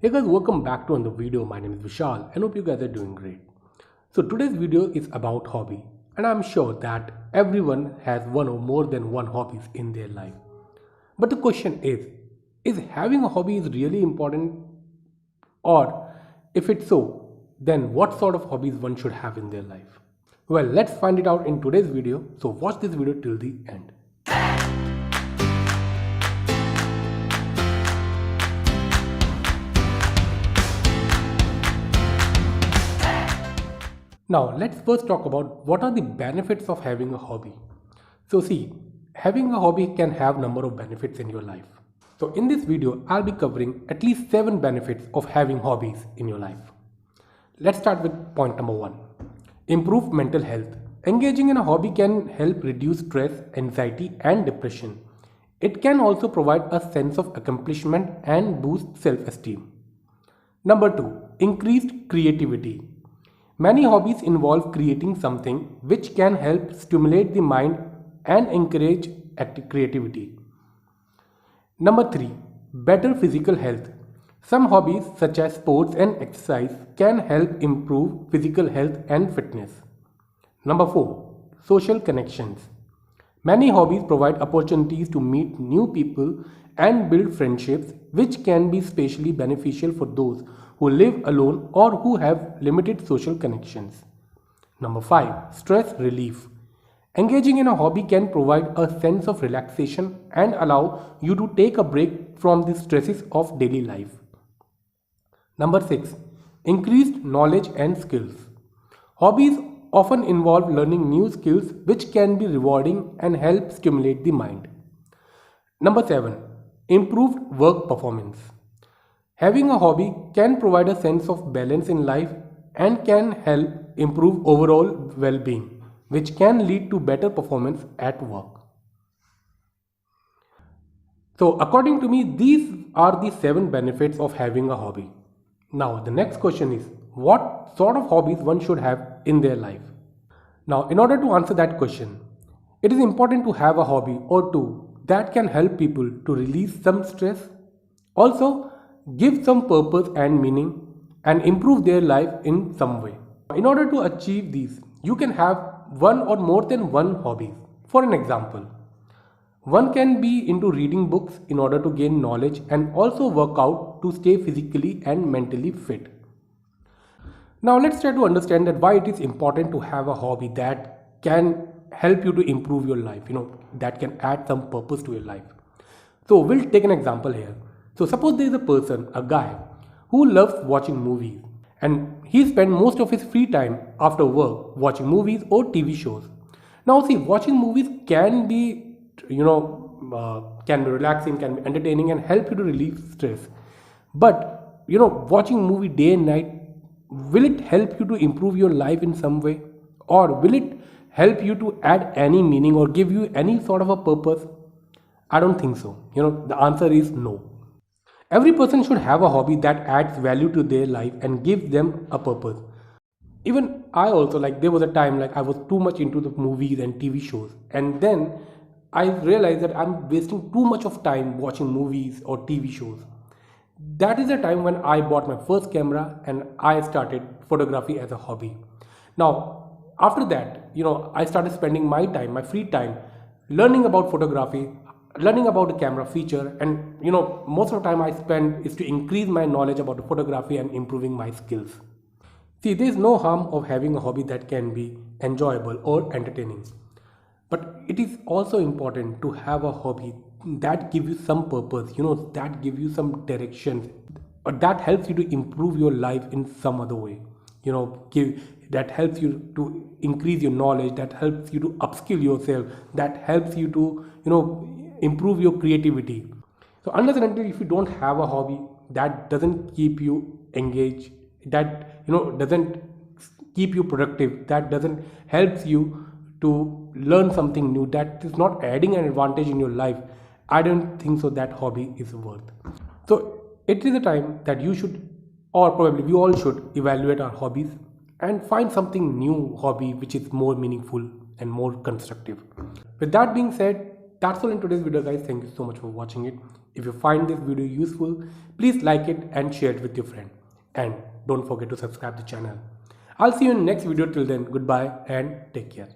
Hey guys, welcome back to another video. My name is Vishal and hope you guys are doing great. So today's video is about hobby, and I'm sure that everyone has one or more than one hobbies in their life. But the question is having a hobby is really important, or if it's so, then what sort of hobbies one should have in their life? Well, let's find it out in today's video. So watch this video till the end. Now, let's first talk about what are the benefits of having a hobby. So see, having a hobby can have number of benefits in your life. So in this video, I'll be covering at least 7 benefits of having hobbies in your life. Let's start with point number 1. Improve mental health. Engaging in a hobby can help reduce stress, anxiety and depression. It can also provide a sense of accomplishment and boost self-esteem. Number 2. Increased creativity. Many hobbies involve creating something which can help stimulate the mind and encourage active creativity. Number 3. Better physical health. Some hobbies such as sports and exercise can help improve physical health and fitness. Number 4. Social connections. Many hobbies provide opportunities to meet new people and build friendships, which can be especially beneficial for those who live alone or who have limited social connections. Number 5. Stress relief. Engaging in a hobby can provide a sense of relaxation and allow you to take a break from the stresses of daily life. Number 6. Increased knowledge and skills. Hobbies often involve learning new skills which can be rewarding and help stimulate the mind. Number 7. Improved work performance. Having a hobby can provide a sense of balance in life and can help improve overall well-being, which can lead to better performance at work. So according to me, these are the 7 benefits of having a hobby. Now the next question is, what sort of hobbies one should have in their life? Now in order to answer that question, it is important to have a hobby or two that can help people to release some stress, also give some purpose and meaning, and improve their life in some way. In order to achieve these, you can have one or more than one hobby. For an example, one can be into reading books in order to gain knowledge and also work out to stay physically and mentally fit. Now let's try to understand that why it is important to have a hobby that can help you to improve your life, that can add some purpose to your life. So we'll take an example here. So suppose there is a person, a guy, who loves watching movies and he spends most of his free time after work watching movies or TV shows. Now see, watching movies can be, can be relaxing, can be entertaining and help you to relieve stress. But, watching movie day and night, will it help you to improve your life in some way? Or will it help you to add any meaning or give you any sort of a purpose? I don't think so. The answer is no. Every person should have a hobby that adds value to their life and gives them a purpose. Even I also, there was a time I was too much into the movies and TV shows, and then I realized that I'm wasting too much of time watching movies or TV shows. That is the time when I bought my first camera and I started photography as a hobby. Now, after that, I started spending my time, my free time, learning about photography, learning about the camera feature, and most of the time I spend is to increase my knowledge about the photography and improving my skills. See, there is no harm of having a hobby that can be enjoyable or entertaining. But it is also important to have a hobby that gives you some purpose, that gives you some direction, or that helps you to improve your life in some other way. That helps you to increase your knowledge, that helps you to upskill yourself, that helps you to, improve your creativity. So unless and until if you don't have a hobby that doesn't keep you engaged, that doesn't keep you productive, that doesn't helps you to learn something new, that is not adding an advantage in your life, I don't think so that hobby is worth. So it is a time that you should, or probably we all should, evaluate our hobbies and find something new hobby which is more meaningful and more constructive. With that being said, that's all in today's video guys. Thank you so much for watching it. If you find this video useful, please like it and share it with your friend. And don't forget to subscribe the channel. I'll see you in the next video. Till then, goodbye and take care.